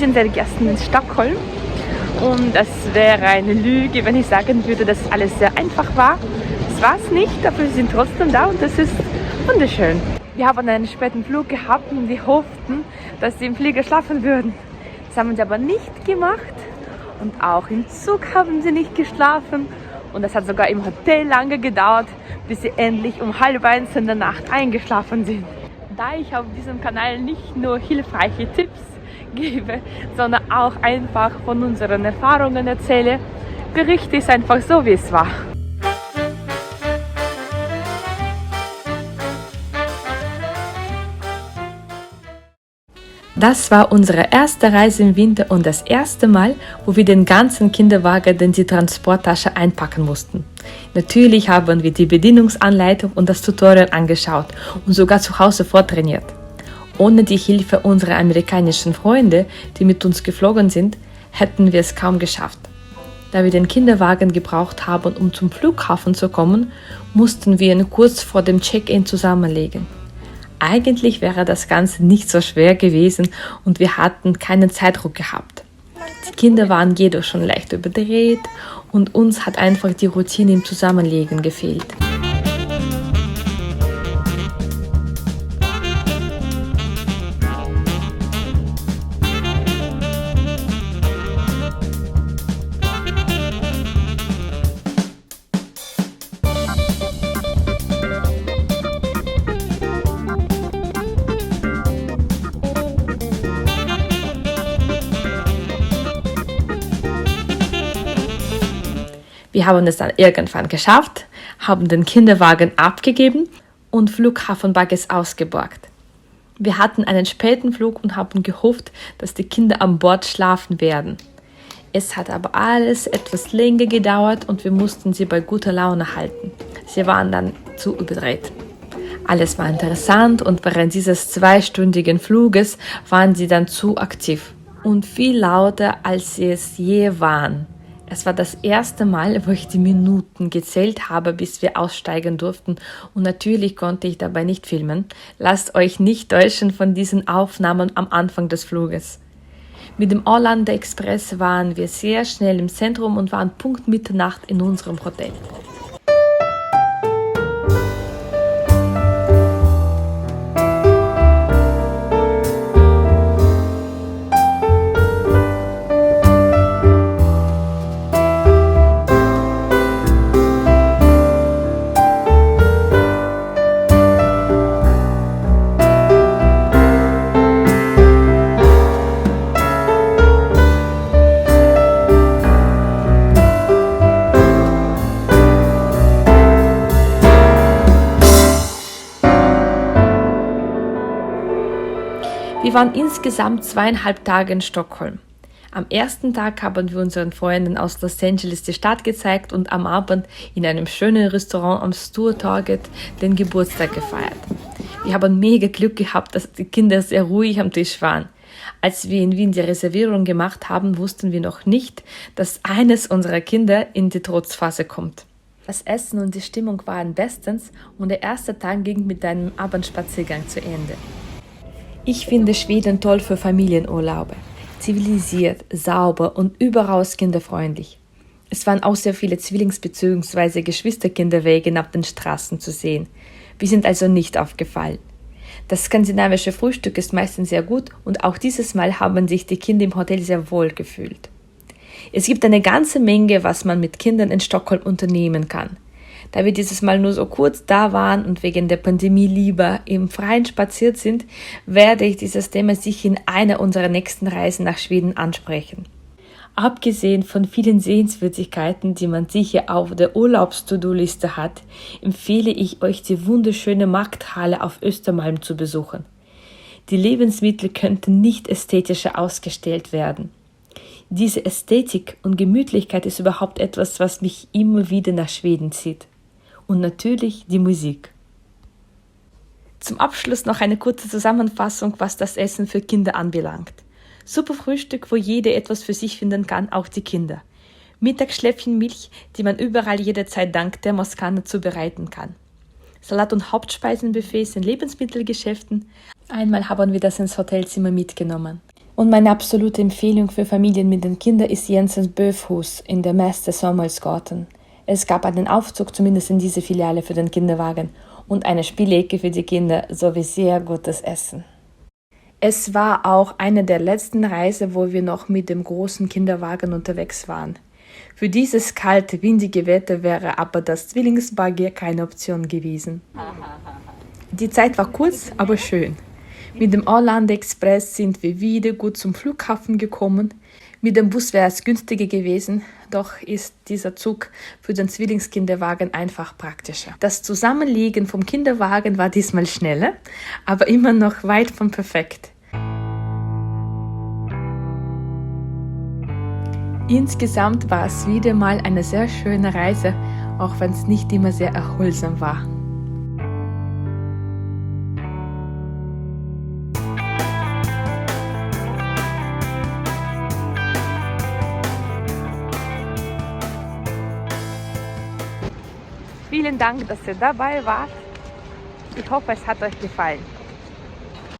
sind seit gestern in Stockholm und das wäre eine Lüge, wenn ich sagen würde, dass alles sehr einfach war. Das war es nicht, aber wir sind trotzdem da und das ist wunderschön. Wir haben einen späten Flug gehabt und wir hofften, dass sie im Flieger schlafen würden. Das haben sie aber nicht gemacht und auch im Zug haben sie nicht geschlafen und das hat sogar im Hotel lange gedauert, bis sie endlich um 1:30 in der Nacht eingeschlafen sind. Da ich auf diesem Kanal nicht nur hilfreiche Tipps gebe, sondern auch einfach von unseren Erfahrungen erzähle, berichte ich es einfach so, wie es war. Das war unsere erste Reise im Winter und das erste Mal, wo wir den ganzen Kinderwagen in die Transporttasche einpacken mussten. Natürlich haben wir die Bedienungsanleitung und das Tutorial angeschaut und sogar zu Hause vortrainiert. Ohne die Hilfe unserer amerikanischen Freunde, die mit uns geflogen sind, hätten wir es kaum geschafft. Da wir den Kinderwagen gebraucht haben, um zum Flughafen zu kommen, mussten wir ihn kurz vor dem Check-in zusammenlegen. Eigentlich wäre das Ganze nicht so schwer gewesen und wir hatten keinen Zeitdruck gehabt. Die Kinder waren jedoch schon leicht überdreht und uns hat einfach die Routine im Zusammenlegen gefehlt. Wir haben es dann irgendwann geschafft, haben den Kinderwagen abgegeben und Flughafenbagges ausgeborgt. Wir hatten einen späten Flug und haben gehofft, dass die Kinder an Bord schlafen werden. Es hat aber alles etwas länger gedauert und wir mussten sie bei guter Laune halten. Sie waren dann zu überdreht. Alles war interessant und während dieses 2-stündigen Fluges waren sie dann zu aktiv und viel lauter, als sie es je waren. Es war das erste Mal, wo ich die Minuten gezählt habe, bis wir aussteigen durften und natürlich konnte ich dabei nicht filmen. Lasst euch nicht täuschen von diesen Aufnahmen am Anfang des Fluges. Mit dem Arlanda Express waren wir sehr schnell im Zentrum und waren Punkt Mitternacht in unserem Hotel. Wir waren insgesamt 2,5 Tage in Stockholm. Am ersten Tag haben wir unseren Freunden aus Los Angeles die Stadt gezeigt und am Abend in einem schönen Restaurant am Stortorget den Geburtstag gefeiert. Wir haben mega Glück gehabt, dass die Kinder sehr ruhig am Tisch waren. Als wir in Wien die Reservierung gemacht haben, wussten wir noch nicht, dass eines unserer Kinder in die Trotzphase kommt. Das Essen und die Stimmung waren bestens und der erste Tag ging mit einem Abendspaziergang zu Ende. Ich finde Schweden toll für Familienurlaube. Zivilisiert, sauber und überaus kinderfreundlich. Es waren auch sehr viele Zwillings- bzw. Geschwisterkinderwege auf den Straßen zu sehen. Wir sind also nicht aufgefallen. Das skandinavische Frühstück ist meistens sehr gut und auch dieses Mal haben sich die Kinder im Hotel sehr wohl gefühlt. Es gibt eine ganze Menge, was man mit Kindern in Stockholm unternehmen kann. Da wir dieses Mal nur so kurz da waren und wegen der Pandemie lieber im Freien spaziert sind, werde ich dieses Thema sicher in einer unserer nächsten Reisen nach Schweden ansprechen. Abgesehen von vielen Sehenswürdigkeiten, die man sicher auf der Urlaubs-To-Do-Liste hat, empfehle ich euch die wunderschöne Markthalle auf Östermalm zu besuchen. Die Lebensmittel könnten nicht ästhetischer ausgestellt werden. Diese Ästhetik und Gemütlichkeit ist überhaupt etwas, was mich immer wieder nach Schweden zieht. Und natürlich die Musik. Zum Abschluss noch eine kurze Zusammenfassung, was das Essen für Kinder anbelangt. Super Frühstück, wo jeder etwas für sich finden kann, auch die Kinder. Mittagsschläfchenmilch, die man überall jederzeit dank Thermoskanne zubereiten kann. Salat- und Hauptspeisenbuffets in Lebensmittelgeschäften. Einmal haben wir das ins Hotelzimmer mitgenommen. Und meine absolute Empfehlung für Familien mit den Kindern ist Jensens Böfhus in der Messe Samuelsgarten. Es gab einen Aufzug, zumindest in diese Filiale, für den Kinderwagen und eine Spielecke für die Kinder sowie sehr gutes Essen. Es war auch eine der letzten Reisen, wo wir noch mit dem großen Kinderwagen unterwegs waren. Für dieses kalte, windige Wetter wäre aber das Zwillingsbuggy keine Option gewesen. Die Zeit war kurz, aber schön. Mit dem Orlando Express sind wir wieder gut zum Flughafen gekommen. Mit dem Bus wäre es günstiger gewesen, doch ist dieser Zug für den Zwillingskinderwagen einfach praktischer. Das Zusammenlegen vom Kinderwagen war diesmal schneller, aber immer noch weit von perfekt. Insgesamt war es wieder mal eine sehr schöne Reise, auch wenn es nicht immer sehr erholsam war. Vielen Dank, dass ihr dabei wart. Ich hoffe, es hat euch gefallen.